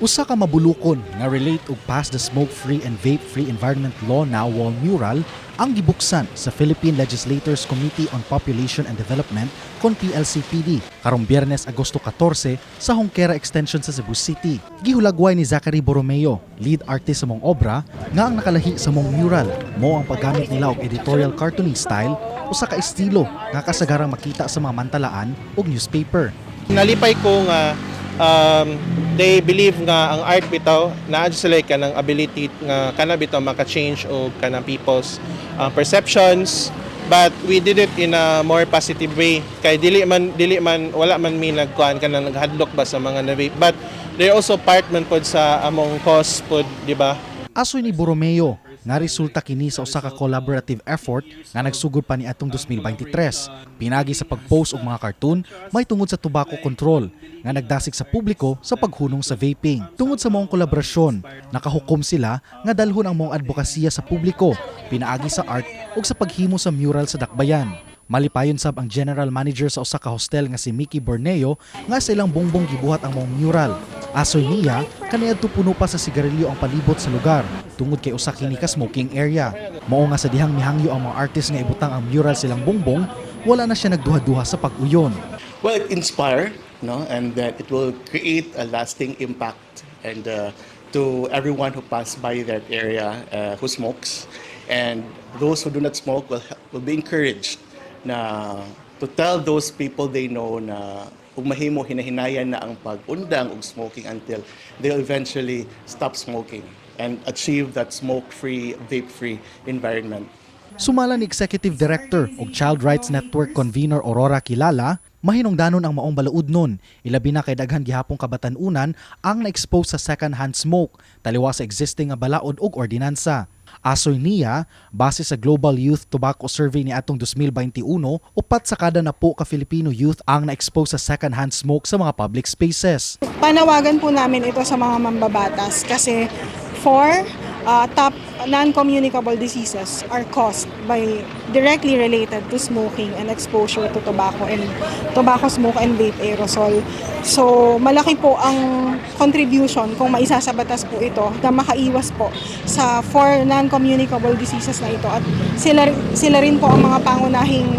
Usa ka mabulukon nga relate og pass the smoke-free and vape-free environment law now wall mural ang gibuksan sa Philippine Legislators Committee on Population and Development kon PLCPD karong Biyernes Agosto 14 sa Jonquera Extension sa Cebu City. Gihulagway ni Zachary Borromeo, lead artist sa mong obra, nga ang nakalahi sa mong mural mo ang paggamit nila og editorial cartooning style usa ka estilo nga kasagarang makita sa mga mantalaan ug newspaper. Nalipay ko nga they believe nga ang art bitaw naa sila kanang ability nga kana bitaw maka-change og kanang people's perceptions, but we did it in a more positive way kay dili man wala man mi nagkuan kanang naghadlok ba sa mga na-vape, but they also part man pod sa among cause pod, di ba? Asoy ni Borromeo nga resulta kini sa usa ka collaborative effort nga nagsugod pa ni atong 2023. Pinagi sa pag-post og mga cartoon may tungod sa tobacco control nga nagdasig sa publiko sa paghunong sa vaping. Tungod sa mong kolaborasyon, nakahukom sila nga dalhon ang mong advokasya sa publiko, pinaagi sa art ug sa paghimo sa mural sa dakbayan. Malipayon sab ang general manager sa usa ka hostel nga si Mickey Borneo nga silang bongbong gibuhat ang mong mural. Asoy niya, kaniadto puno pa sa sigarilyo ang palibot sa lugar tungod kay usa kini ka smoking area. Mao nga sa dihang mihangyo ang mga artist nga ibutang ang mural silang bongbong, wala na siya nagduha-duha sa pag-uyon. Well, it inspire, no, and that it will create a lasting impact and to everyone who pass by that area who smokes, and those who do not smoke will be encouraged na to tell those people they know na ug mahimo hinahinayan na ang pag-undang og smoking until they'll eventually stop smoking and achieve that smoke-free, vape-free environment. Sumala ni Executive Director ug Child Rights Network Convener Aurora Kilala, mahinungdanon ang maong balaud nun, ilabi na kay daghan gihapong kabatanunan ang na-expose sa second-hand smoke, taliwa sa existing nga balaod ug ordinansa. Asoy niya, base sa Global Youth Tobacco Survey ni atong 2021, upat sa kada 10 ka Filipino youth ang na-expose sa second-hand smoke sa mga public spaces. Panawagan po namin ito sa mga mambabatas kasi top non-communicable diseases are caused by directly related to smoking and exposure to tobacco smoke and vape aerosol. So malaki po ang contribution kung maisa sa batas po ito na makaiwas po sa 4 non-communicable diseases na ito, at sila rin po ang mga pangunahing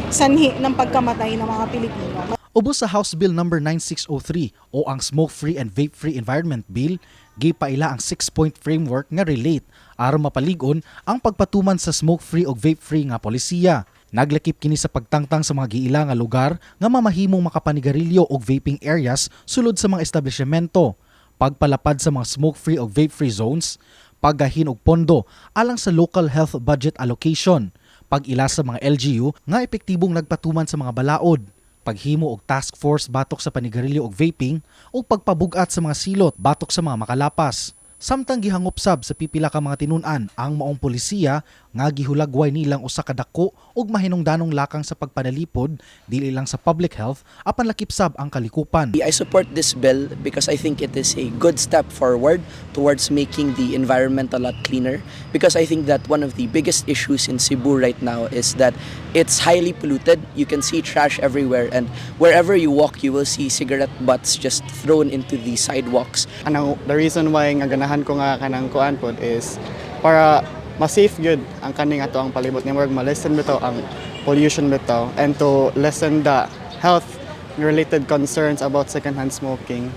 sanhi ng pagkamatay ng mga Pilipino. Ubos sa House Bill No. 9603 o ang Smoke-Free and Vape-Free Environment Bill, gipaila ang 6-point framework nga relate aron mapalig-on ang pagpatuman sa smoke-free o vape-free nga polisiya. Naglakip kini sa pagtangtang sa mga giila nga lugar nga mamahimong makapanigarilyo o vaping areas sulod sa mga establishmento, pagpalapad sa mga smoke-free o vape-free zones, paggahin og pondo alang sa local health budget allocation, pag-ila sa mga LGU nga epektibong nagpatuman sa mga balaod, paghimo og task force batok sa panigarilyo og vaping o pagpabugat sa mga silot batok sa mga makalapas. Samtang gihangop sab sa pipila ka mga tinun-an ang maong polisiya nga gihulagway nilang usa ka dako ug mahinungdanong lakang sa pagpanalipod dili lang sa public health apan lakip sab ang kalikupan. I support this bill because I think it is a good step forward towards making the environment a lot cleaner, because I think that one of the biggest issues in Cebu right now is that it's highly polluted. You can see trash everywhere, and wherever you walk you will see cigarette butts just thrown into the sidewalks. The reason why nga ganahan ko nga kanang kuan pod is para ma-safe gyud ang kaning ato ang palibot ni murag ma-lessen bitaw ang pollution bitaw, and to lessen the health related concerns about secondhand smoking.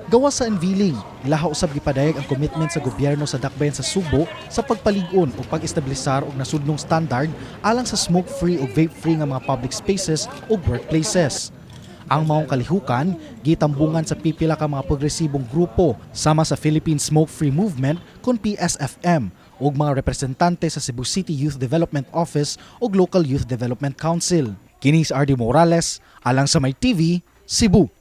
Gawas sa unveiling, ilaha usab gipadayag ang commitment sa gobyerno sa dakbayan sa Subo sa pagpalig-on o pag-establisar og nasudnong standard alang sa smoke-free o vape-free nga mga public spaces o workplaces. Ang maong kalihukan, gitambungan sa pipila ka mga progresibong grupo sama sa Philippine Smoke-Free Movement kon PSFM ug mga representante sa Cebu City Youth Development Office ug Local Youth Development Council. Kini si RD Morales, alang sa May TV, Cebu.